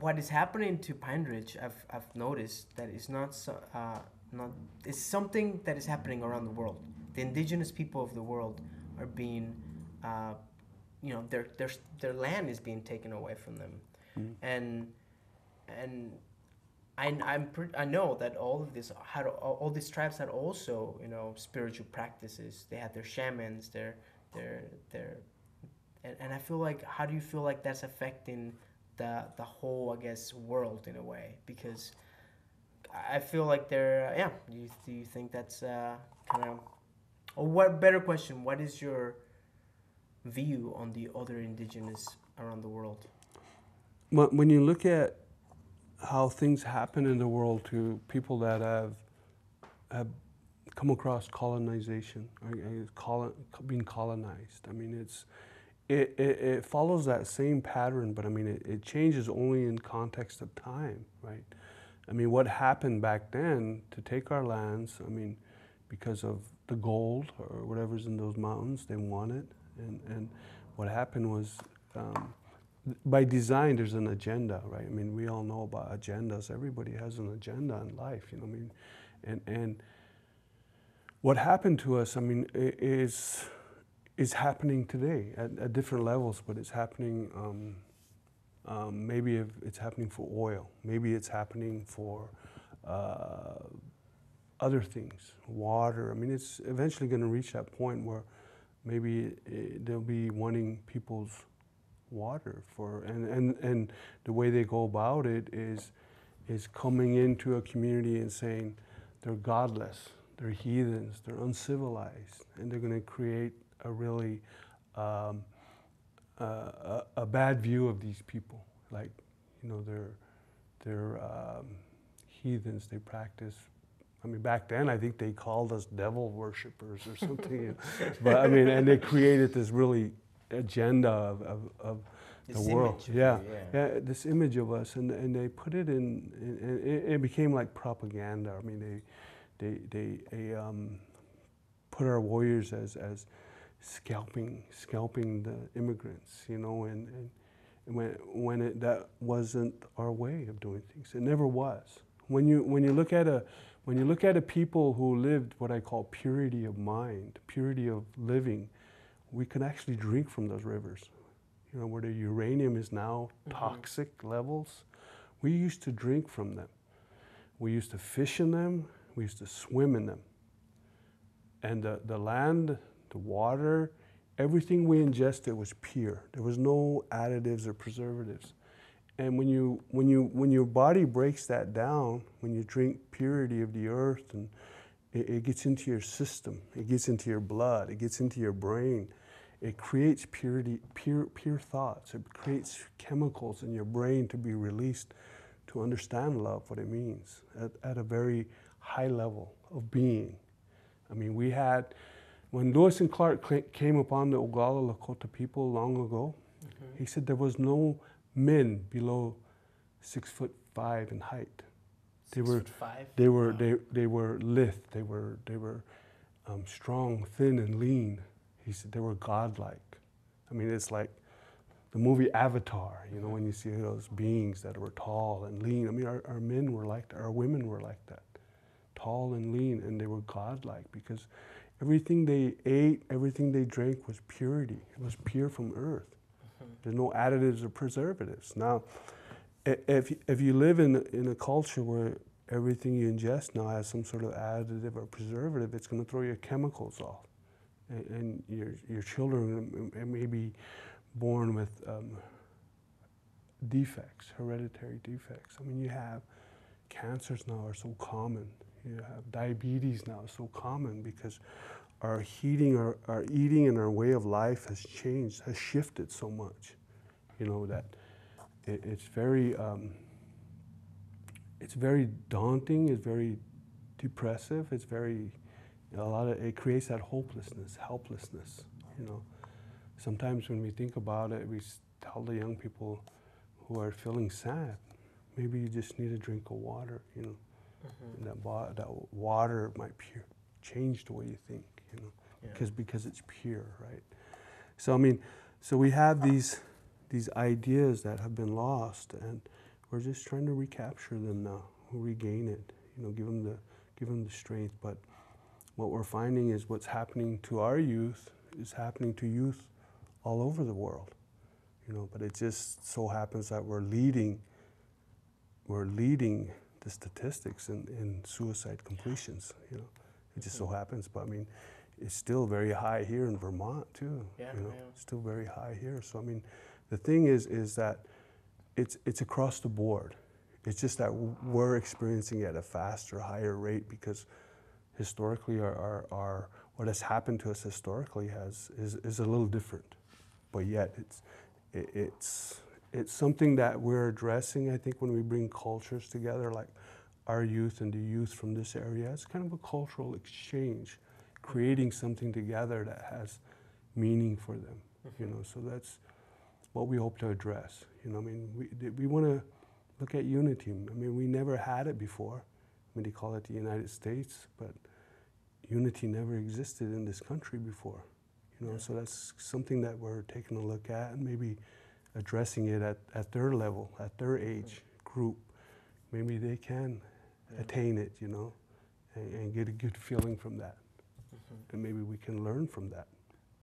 what is happening to Pine Ridge, I've noticed that it's not so, not it's something that is happening around the world. The indigenous people of the world are being, uh, their land is being taken away from them, Mm. and and I know that all these tribes had also, spiritual practices. They had their shamans, their and I feel like, how do you feel like that's affecting the whole, I guess, world in a way? Because I feel like they're, yeah. Do you think that's kind of, or what, better question? What is your view on the other indigenous around the world? When you look at how things happen in the world to people that have come across colonization, being colonized. I mean, it follows that same pattern, but I mean, it changes only in context of time, right? I mean, what happened back then to take our lands, I mean, because of the gold or whatever's in those mountains, they want it. And what happened was, by design, there's an agenda, right? I mean, we all know about agendas. Everybody has an agenda in life, you know what I mean? And what happened to us, I mean, is happening today at different levels, but it's happening, maybe if it's happening for oil, maybe it's happening for other things, water. I mean, it's eventually going to reach that point where maybe they'll be wanting people's water for, and the way they go about it is coming into a community and saying they're godless, they're heathens, they're uncivilized, and they're going to create a really a bad view of these people. Like, they're heathens. They practice. I mean, back then I think they called us devil worshippers or something. But I mean, and they created this really agenda of the world. Yeah, this image of us, and they put it in, and it became like propaganda. I mean, they put our warriors as scalping the immigrants, and when that wasn't our way of doing things. It never was. When you look at a people who lived what I call purity of mind, purity of living, we could actually drink from those rivers. Where the uranium is now toxic levels, we used to drink from them. We used to fish in them. We used to swim in them. And the land, the water, everything we ingested was pure. There was no additives or preservatives. And when your body breaks that down, when you drink purity of the earth, and it gets into your system, it gets into your blood, it gets into your brain, it creates pure thoughts. It creates chemicals in your brain to be released to understand love, what it means, at a very high level of being. I mean, when Lewis and Clark came upon the Oglala Lakota people long ago, he said there was no men below 6'5" in height. They were 6'5"? they were they were lithe. They were strong, thin, and lean. He said they were godlike. I mean, it's like the movie Avatar. When you see those beings that were tall and lean. I mean, our men were like that. Our women were like that, tall and lean, and they were godlike because everything they ate, everything they drank was purity. It was pure from earth. There's no additives or preservatives. Now, if you live in a culture where everything you ingest now has some sort of additive or preservative, it's going to throw your chemicals off, and your children may be born with defects, hereditary defects. I mean, you have cancers now are so common. You have diabetes now so common because our eating and our way of life has changed, has shifted so much, that it's very daunting, it's very depressive, it creates that hopelessness, helplessness, Sometimes when we think about it, we tell the young people who are feeling sad, maybe you just need a drink of water, And that water might change the way you think, because it's pure, right? So I mean, so we have these these ideas that have been lost, and we're just trying to recapture them now, regain it, you know, give them the strength. But what we're finding is what's happening to our youth is happening to youth all over the world, you know. But it just so happens that we're leading the statistics in suicide completions, you know. It just so happens, but I mean, it's still very high here in Vermont too. Yeah, you know, yeah. it's still very high here. So I mean, the thing is that it's across the board. It's just that we're experiencing it at a faster, higher rate because historically, our what has happened to us historically is a little different, but yet it's something that we're addressing. I think when we bring cultures together, like our youth and the youth from this area, it's kind of a cultural exchange, creating something together that has meaning for them. You know, so that's what we hope to address. You know, I mean, we want to look at unity. I mean, we never had it before. I mean, they call it the United States, but unity never existed in this country before. You know, so that's something that we're taking a look at and maybe addressing it at their level, at their age group. Maybe they can attain it, you know, and get a good feeling from that. And maybe we can learn from that.